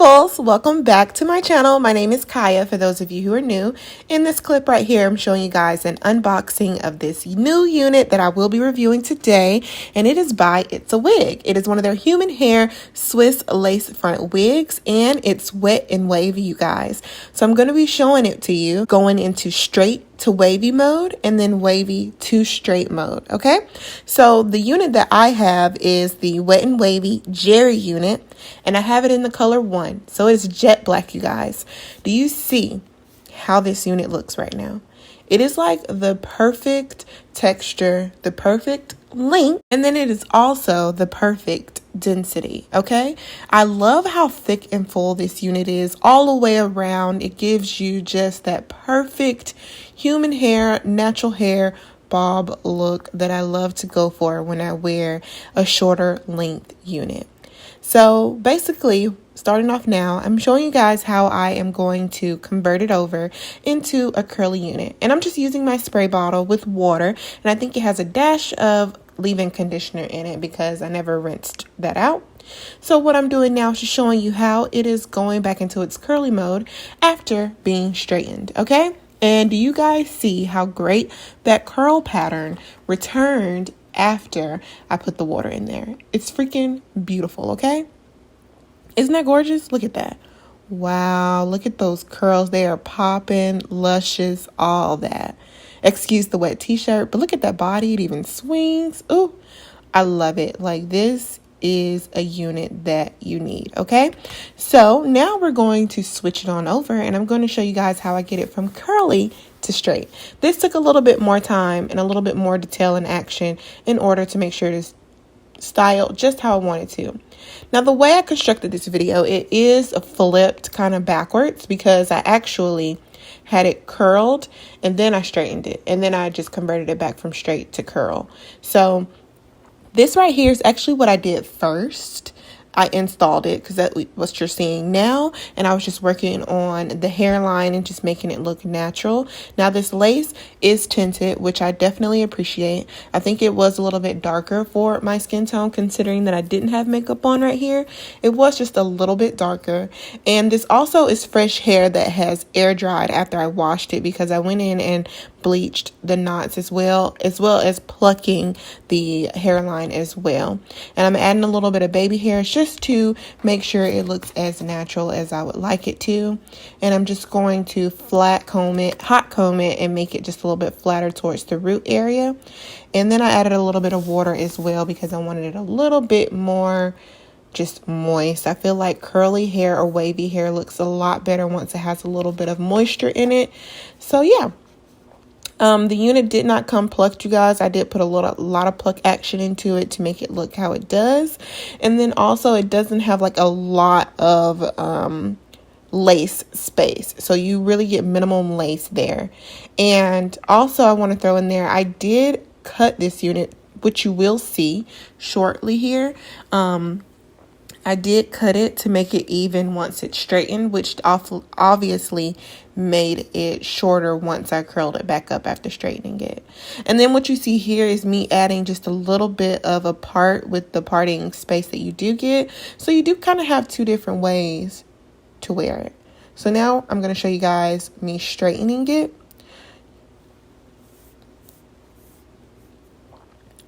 peoples, welcome back to my channel. My name is Kaya for those of you who are new. In this clip right here, I'm showing you guys an unboxing of this new unit that I will be reviewing today, and it is by It's a Wig. It is one of their human hair Swiss lace front wigs, and it's wet and wavy, you guys. So I'm going to be showing it to you going into straight to wavy mode and then wavy to straight mode. Okay, so the unit that I have is the wet and wavy Jerry unit, and I have it in the color 1, so it's jet black, you guys. Do you see how this unit looks right now? It is like the perfect texture, the perfect length, and then it is also the perfect density. Okay, I love how thick and full this unit is all the way around. It gives you just that perfect human hair, natural hair bob look that I love to go for when I wear a shorter length unit. So basically, starting off now, I'm showing you guys how I am going to convert it over into a curly unit. And I'm just using my spray bottle with water, and I think it has a dash of leave-in conditioner in it because I never rinsed that out. So what I'm doing now is just showing you how it is going back into its curly mode after being straightened, okay? And do you guys see how great that curl pattern returned after I put the water in there? It's freaking beautiful, okay? Isn't that gorgeous? Look at that. Wow, look at those curls. They are popping, luscious, all that. Excuse the wet t-shirt, but look at that body. It even swings. Ooh, I love it. Like, this is a unit that you need, okay? So now we're going to switch it on over, and I'm going to show you guys how I get it from curly to straight. This took a little bit more time and a little bit more detail and action in order to make sure it is styled just how I wanted to. Now, the way I constructed this video, it is flipped kind of backwards because I actually had it curled and then I straightened it, and then I just converted it back from straight to curl. So this right here is actually what I did first. I installed it because that's what you're seeing now, and I was just working on the hairline and just making it look natural. Now, this lace is tinted, which I definitely appreciate. I think it was a little bit darker for my skin tone, considering that I didn't have makeup on right here. It was just a little bit darker, and this also is fresh hair that has air dried after I washed it because I went in and bleached the knots as well as plucking the hairline as well. And I'm adding a little bit of baby hairs just to make sure it looks as natural as I would like it to. And I'm just going to hot comb it and make it just a little bit flatter towards the root area. And then I added a little bit of water as well because I wanted it a little bit more just moist. I feel like curly hair or wavy hair looks a lot better once it has a little bit of moisture in it. So yeah. The unit did not come plucked, you guys. I did put a lot of pluck action into it to make it look how it does. And then also it doesn't have like a lot of lace space. So you really get minimum lace there. And also I want to throw in there, I did cut this unit, which you will see shortly here. I did cut it to make it even once it's straightened, which obviously made it shorter once I curled it back up after straightening it. And then what you see here is me adding just a little bit of a part with the parting space that you do get. So you do kind of have two different ways to wear it. So now I'm going to show you guys me straightening it.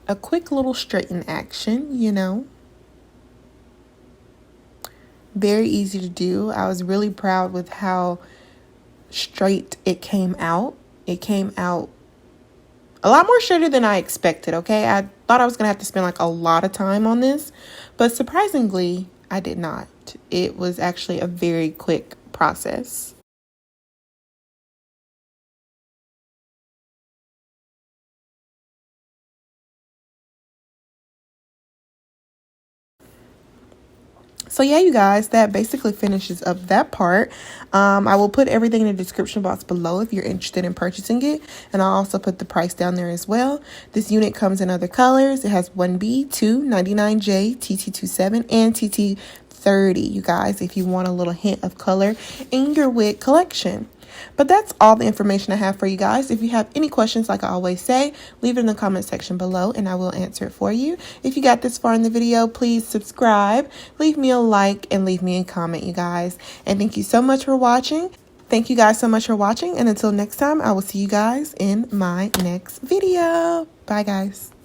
A quick little straighten action, you know. Very easy to do. I was really proud with how straight it came out. It came out a lot more straighter than I expected, okay? I thought I was going to have to spend like a lot of time on this, but surprisingly, I did not. It was actually a very quick process. So yeah, you guys, that basically finishes up that part. I will put everything in the description box below if you're interested in purchasing it. And I'll also put the price down there as well. This unit comes in other colors. It has 1B, 2, 99J, TT27, and TT30, you guys, if you want a little hint of color in your wig collection. But that's all the information I have for you guys. If you have any questions, like I always say, leave it in the comment section below and I will answer it for you. If you got this far in the video, please subscribe, leave me a like, and leave me a comment, you guys. And thank you so much for watching. Thank you guys so much for watching. And until next time, I will see you guys in my next video. Bye, guys.